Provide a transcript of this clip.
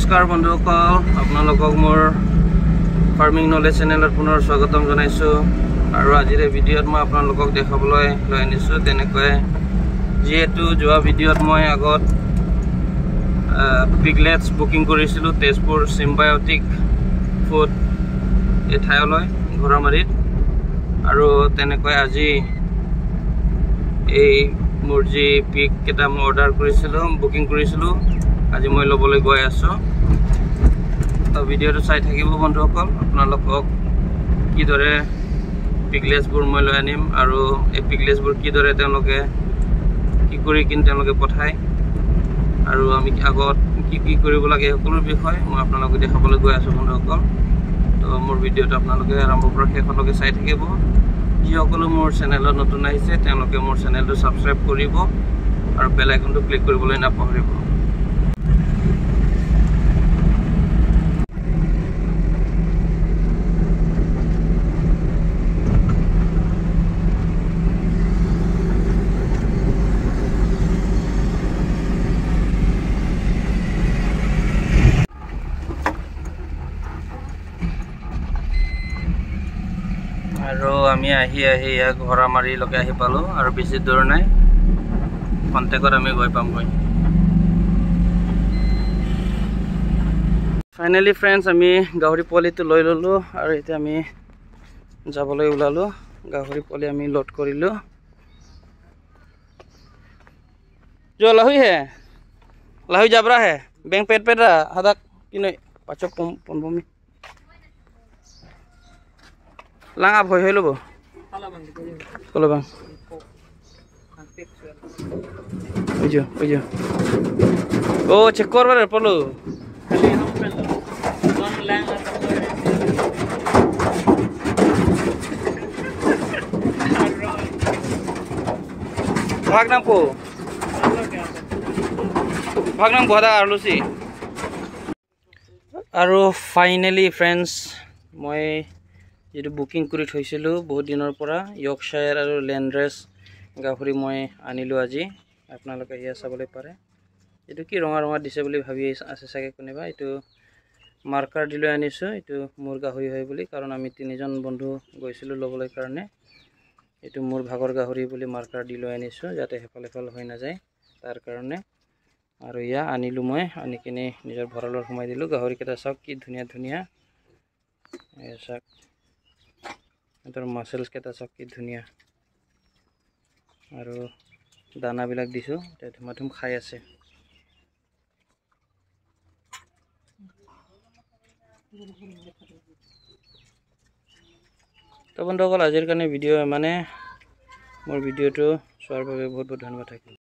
নমস্কাৰ বন্ধুসকল, আপোনালোকক মোৰ ফাৰ্মিং নলেজ চেনেলত পুনৰ স্বাগতম জনাইছোঁ। আৰু আজিৰ ভিডিঅ'ত মই আপোনালোকক দেখাবলৈ লৈ আনিছোঁ তেনেকৈ যিহেতু যোৱা ভিডিঅ'ত মই আগত পিগলেটছ বুকিং কৰিছিলোঁ তেজপুৰ চিম্বায়টিক ফুড এই ঠাইলৈ ঘৰামাৰীত, আৰু তেনেকৈ আজি এই মোৰ যি পিক কেইটা মই অৰ্ডাৰ কৰিছিলোঁ বুকিং কৰিছিলোঁ আজি মই ল'বলৈ গৈ আছোঁ। তো ভিডিঅ'টো চাই থাকিব বন্ধুসকল, আপোনালোকক কিদৰে পিগলেটছবোৰ মই লৈ আনিম আৰু এই পিগলেটছবোৰ কিদৰে তেওঁলোকে কি কৰি কিনে তেওঁলোকে পঠায় আৰু আমি আগত কি কি কৰিব লাগে সকলো বিষয় মই আপোনালোকক দেখাবলৈ গৈ আছোঁ বন্ধুসকল। তো মোৰ ভিডিঅ'টো আপোনালোকে আৰম্ভৰ পৰা শেষলৈকে চাই থাকিব। যিসকলো মোৰ চেনেলত নতুন আহিছে তেওঁলোকে মোৰ চেনেলটো ছাবস্ক্ৰাইব কৰিব আৰু বেল আইকনটো ক্লিক কৰিবলৈ নাপাহৰিব। আৰু আমি আহি ইয়াক ঘৰামাৰীলৈকে আহি পালোঁ আৰু বেছি দূৰ নাই, কণ্টেকত আমি গৈ পামগৈ। ফাইনেলি ফ্ৰেণ্ডছ, আমি গাহৰি পোৱালিটো লৈ ল'লোঁ আৰু এতিয়া আমি যাবলৈ ওলালোঁ। গাহৰি পোৱালি আমি লোড কৰিলোঁ। जो लाहुई है लाहुई जाबरा है बैंक पेट पेट हादा किने पाचो पनबमी लांगा भय हइलो बो कलो बां ओजो ओ चेक कर बारे पलो भागनां बहदा आलुसी। और फाइनली फ्रेंड्स, मैं जी बुकिंग कर थैसिलु बहुत दिनर पर यर्कशायर और लैंड्रेस गाहरी मैं आनिलो আজি। आपनालोके इया चाबले पारे एटु कि रंगा रंगा दिसे बुली भाबि आछे सागे कोनेबा एटु मार्कार दिलो आनिसु। एटु मोर गाहरी হয় বুলি, कारण आमी तिनिजन बंधु গৈছিলো লবলৈ কাৰণে। एटु मोर भागर गाहरी বুলি मार्कार दिलो आनिसु जाते हेफाल हेफाल হৈ না যায় तार কাৰণে। और इया आनिलु मैं आनि किने निजर भरालर सोमाय दिलु। गाहरी केटा सब कि धुनिया धुनिया सब इतर मासल्स केटा सब कि धुनिया और दाना बिलाक दिसु धुमाधुम खाई आछे। तो बंधुসকল, आजिर कारणे भिडिओ माने मोर भिडिओ तो चोৱাৰ বাবে बहुत बहुत धन्यवाद থাকিল।